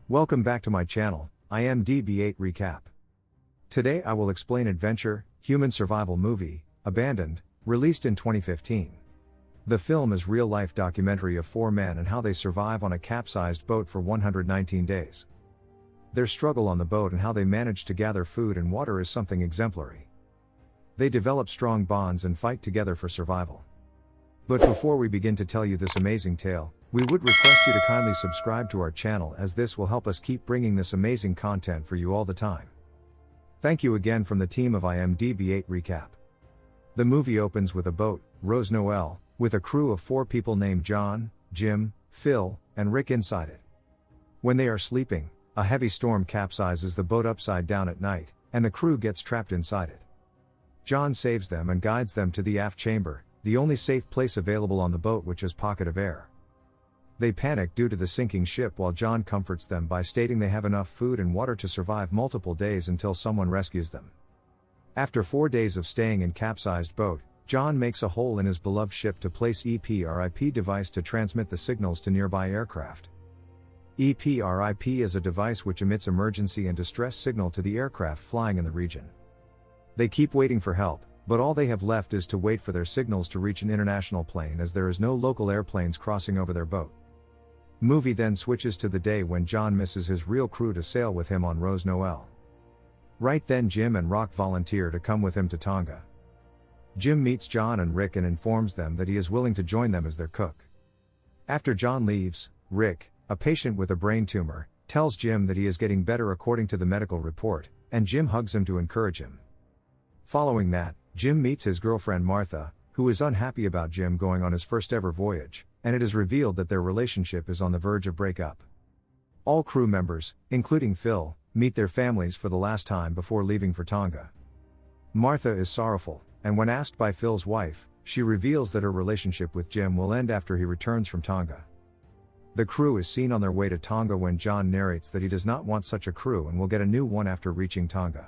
Welcome back to my channel, IMDb Recap. Today I will explain adventure, human survival movie, Abandoned, released in 2015. The film is real-life documentary of four men and how they survive on a capsized boat for 119 days. Their struggle on the boat and how they manage to gather food and water is something exemplary. They develop strong bonds and fight together for survival. But before we begin to tell you this amazing tale, we would request you to kindly subscribe to our channel, as this will help us keep bringing this amazing content for you all the time. Thank you again from the team of IMDb Recap. The movie opens with a boat, Rose Noel, with a crew of four people named John, Jim, Phil, and Rick inside it. When they are sleeping, a heavy storm capsizes the boat upside down at night, and the crew gets trapped inside it. John saves them and guides them to the aft chamber, the only safe place available on the boat, which is pocket of air. They panic due to the sinking ship, while John comforts them by stating they have enough food and water to survive multiple days until someone rescues them. After 4 days of staying in capsized boat, John makes a hole in his beloved ship to place EPRIP device to transmit the signals to nearby aircraft. EPRIP is a device which emits emergency and distress signal to the aircraft flying in the region. They keep waiting for help, but all they have left is to wait for their signals to reach an international plane, as there is no local airplanes crossing over their boat. Movie then switches to the day when John misses his real crew to sail with him on Rose Noel. Right then Jim and Rock volunteer to come with him to Tonga. Jim meets John and Rick and informs them that he is willing to join them as their cook. After John leaves, Rick, a patient with a brain tumor, tells Jim that he is getting better according to the medical report, and Jim hugs him to encourage him. Following that, Jim meets his girlfriend Martha, who is unhappy about Jim going on his first ever voyage, and it is revealed that their relationship is on the verge of breakup. All crew members, including Phil, meet their families for the last time before leaving for Tonga. Martha is sorrowful, and when asked by Phil's wife, she reveals that her relationship with Jim will end after he returns from Tonga. The crew is seen on their way to Tonga when John narrates that he does not want such a crew and will get a new one after reaching Tonga.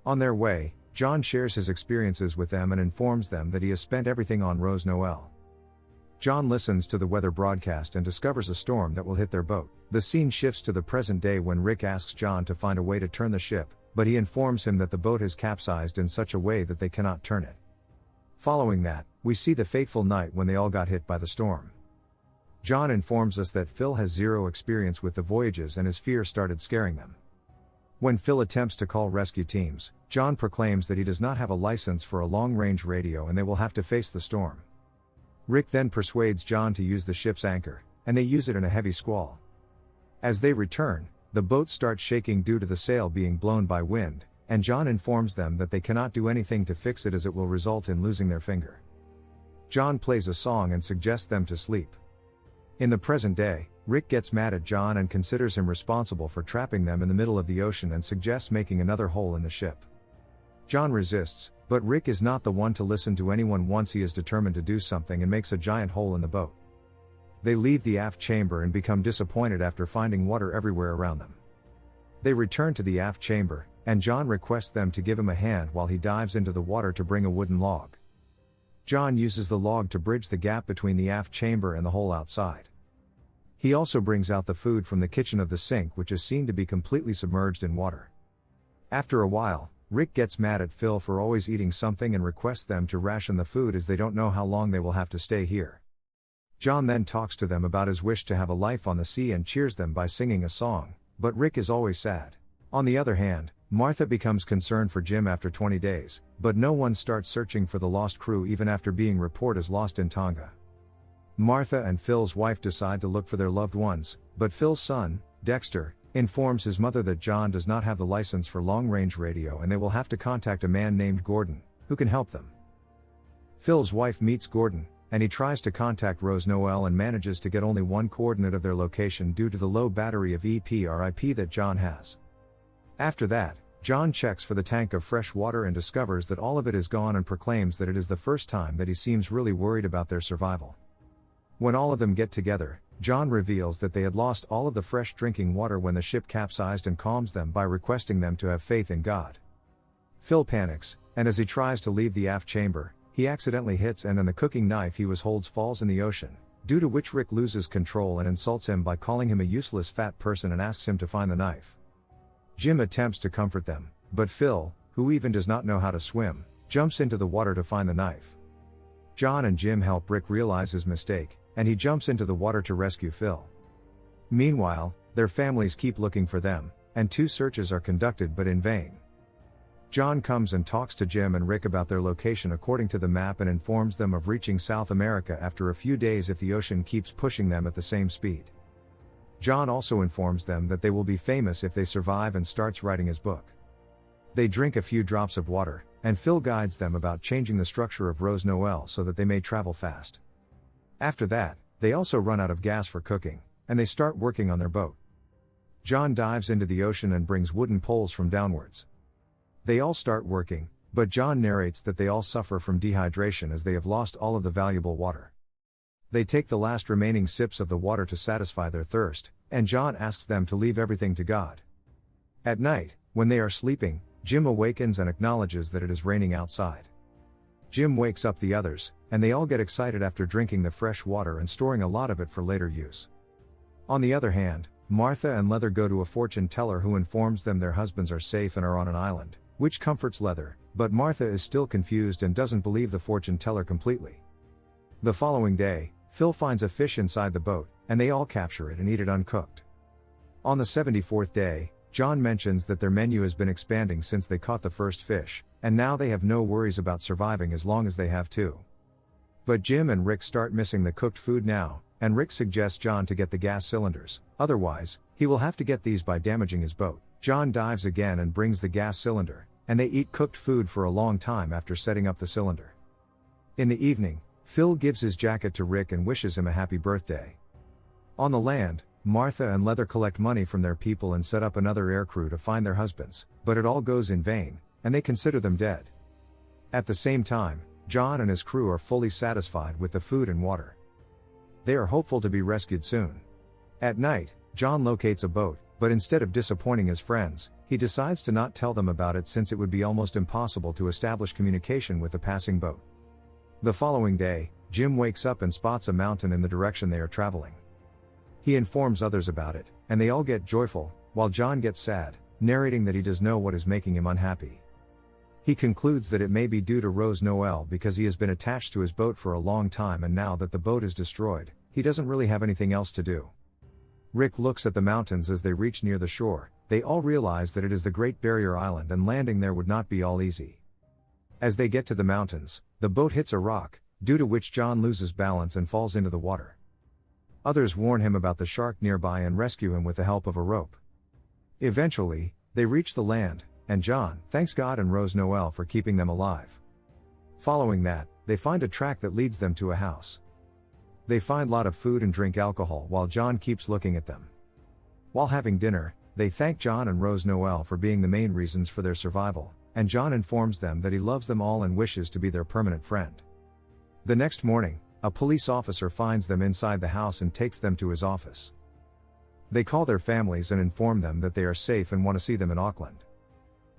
On their way, John shares his experiences with them and informs them that he has spent everything on Rose Noel. John listens to the weather broadcast and discovers a storm that will hit their boat. The scene shifts to the present day when Rick asks John to find a way to turn the ship, but he informs him that the boat has capsized in such a way that they cannot turn it. Following that, we see the fateful night when they all got hit by the storm. John informs us that Phil has zero experience with the voyages and his fear started scaring them. When Phil attempts to call rescue teams, John proclaims that he does not have a license for a long-range radio and they will have to face the storm. Rick then persuades John to use the ship's anchor, and they use it in a heavy squall. As they return, the boat starts shaking due to the sail being blown by wind, and John informs them that they cannot do anything to fix it as it will result in losing their finger. John plays a song and suggests them to sleep. In the present day, Rick gets mad at John and considers him responsible for trapping them in the middle of the ocean and suggests making another hole in the ship. John resists, but Rick is not the one to listen to anyone once he is determined to do something and makes a giant hole in the boat. They leave the aft chamber and become disappointed after finding water everywhere around them. They return to the aft chamber, and John requests them to give him a hand while he dives into the water to bring a wooden log. John uses the log to bridge the gap between the aft chamber and the hole outside. He also brings out the food from the kitchen of the sink, which is seen to be completely submerged in water. After a while, Rick gets mad at Phil for always eating something and requests them to ration the food as they don't know how long they will have to stay here. John then talks to them about his wish to have a life on the sea and cheers them by singing a song, but Rick is always sad. On the other hand, Martha becomes concerned for Jim after 20 days, but no one starts searching for the lost crew even after being reported as lost in Tonga. Martha and Phil's wife decide to look for their loved ones, but Phil's son, Dexter, informs his mother that John does not have the license for long-range radio and they will have to contact a man named Gordon, who can help them. Phil's wife meets Gordon, and he tries to contact Rose Noel and manages to get only one coordinate of their location due to the low battery of EPRIP that John has. After that, John checks for the tank of fresh water and discovers that all of it is gone and proclaims that it is the first time that he seems really worried about their survival. When all of them get together, John reveals that they had lost all of the fresh drinking water when the ship capsized and calms them by requesting them to have faith in God. Phil panics, and as he tries to leave the aft chamber, he accidentally hits and the cooking knife he holds falls in the ocean, due to which Rick loses control and insults him by calling him a useless fat person and asks him to find the knife. Jim attempts to comfort them, but Phil, who even does not know how to swim, jumps into the water to find the knife. John and Jim help Rick realize his mistake, and he jumps into the water to rescue Phil. Meanwhile, their families keep looking for them, and 2 searches are conducted but in vain. John comes and talks to Jim and Rick about their location according to the map and informs them of reaching South America after a few days if the ocean keeps pushing them at the same speed. John also informs them that they will be famous if they survive and starts writing his book. They drink a few drops of water, and Phil guides them about changing the structure of Rose Noel so that they may travel fast. After that, they also run out of gas for cooking, and they start working on their boat. John dives into the ocean and brings wooden poles from downwards. They all start working, but John narrates that they all suffer from dehydration as they have lost all of the valuable water. They take the last remaining sips of the water to satisfy their thirst, and John asks them to leave everything to God. At night, when they are sleeping, Jim awakens and acknowledges that it is raining outside. Jim wakes up the others, and they all get excited after drinking the fresh water and storing a lot of it for later use. On the other hand, Martha and Leather go to a fortune teller who informs them their husbands are safe and are on an island, which comforts Leather, but Martha is still confused and doesn't believe the fortune teller completely. The following day, Phil finds a fish inside the boat, and they all capture it and eat it uncooked. On the 74th day, John mentions that their menu has been expanding since they caught the first fish, and now they have no worries about surviving as long as they have 2. But Jim and Rick start missing the cooked food now, and Rick suggests John to get the gas cylinders, otherwise, he will have to get these by damaging his boat. John dives again and brings the gas cylinder, and they eat cooked food for a long time after setting up the cylinder. In the evening, Phil gives his jacket to Rick and wishes him a happy birthday. On the land, Martha and Leather collect money from their people and set up another air crew to find their husbands, but it all goes in vain, and they consider them dead. At the same time, John and his crew are fully satisfied with the food and water. They are hopeful to be rescued soon. At night, John locates a boat, but instead of disappointing his friends, he decides to not tell them about it since it would be almost impossible to establish communication with the passing boat. The following day, Jim wakes up and spots a mountain in the direction they are traveling. He informs others about it, and they all get joyful, while John gets sad, narrating that he does know what is making him unhappy. He concludes that it may be due to Rose Noel because he has been attached to his boat for a long time, and now that the boat is destroyed, he doesn't really have anything else to do. Rick looks at the mountains as they reach near the shore. They all realize that it is the Great Barrier Island and landing there would not be all easy. As they get to the mountains, the boat hits a rock, due to which John loses balance and falls into the water. Others warn him about the shark nearby and rescue him with the help of a rope. Eventually, they reach the land, and John thanks God and Rose Noel for keeping them alive. Following that, they find a track that leads them to a house. They find a lot of food and drink alcohol while John keeps looking at them. While having dinner, they thank John and Rose Noel for being the main reasons for their survival, and John informs them that he loves them all and wishes to be their permanent friend. The next morning, a police officer finds them inside the house and takes them to his office. They call their families and inform them that they are safe and want to see them in Auckland.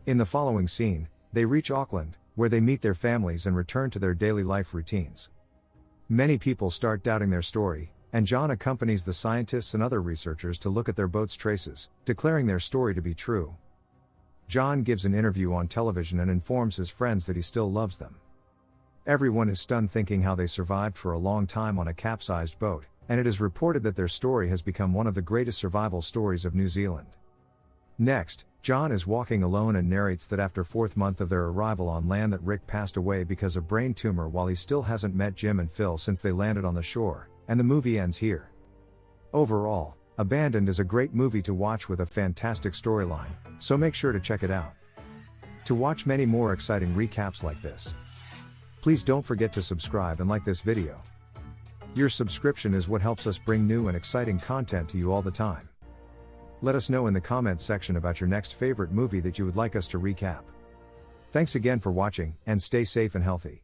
In the following scene, they reach Auckland, where they meet their families and return to their daily life routines. Many people start doubting their story, and John accompanies the scientists and other researchers to look at their boat's traces, declaring their story to be true. John gives an interview on television and informs his friends that he still loves them. Everyone is stunned, thinking how they survived for a long time on a capsized boat, and it is reported that their story has become one of the greatest survival stories of New Zealand. Next, John is walking alone and narrates that after 4th month of their arrival on land that Rick passed away because of brain tumor while he still hasn't met Jim and Phil since they landed on the shore, and the movie ends here. Overall, Abandoned is a great movie to watch with a fantastic storyline, so make sure to check it out. To watch many more exciting recaps like this, please don't forget to subscribe and like this video. Your subscription is what helps us bring new and exciting content to you all the time. Let us know in the comments section about your next favorite movie that you would like us to recap. Thanks again for watching, and stay safe and healthy.